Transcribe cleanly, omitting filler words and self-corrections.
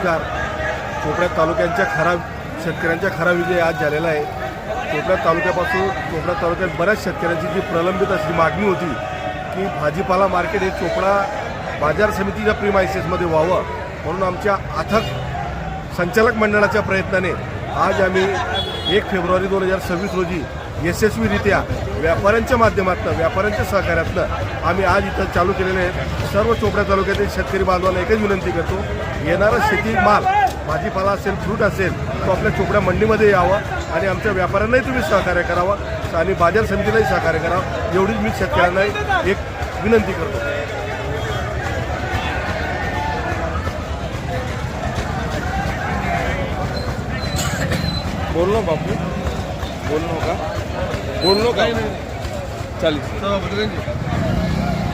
नमस्कार. चोपडा तालुक्यांच्या शेतकऱ्यांच्या खरा विजय आज झालेला आहे. चोपडा तालुक्यात बऱ्याच शेतकऱ्यांची जी प्रलंबित अशी मागणी होती की भाजीपाला मार्केट हे चोपडा बाजार समितीच्या प्रीमायसेसमध्ये व्हावं, म्हणून आमच्या अथक संचालक मंडळाच्या प्रयत्नाने आज आम्ही 1 फेब्रुवारी 2026 रोजी यशस्वीरित्या व्यापाऱ्यांच्या माध्यमातून, व्यापाऱ्यांच्या सहकार्यातून आम्ही आज इथं चालू केलेले आहेत. सर्व चोपडा तालुक्यातील शेतकरी बांधवांना एकच विनंती करतो, येणारा शेती माल भाजीपाला असेल, फ्रूट असेल, तो आपल्या चोपडा मंडीमध्ये यावा आणि आमच्या व्यापाऱ्यांनाही तुम्ही सहकार्य करावं आणि बाजार समितीलाही सहकार्य करावं, एवढीच मी शेतकऱ्यांना एक विनंती करतो. बोललो बापू, बोललो का चालेल.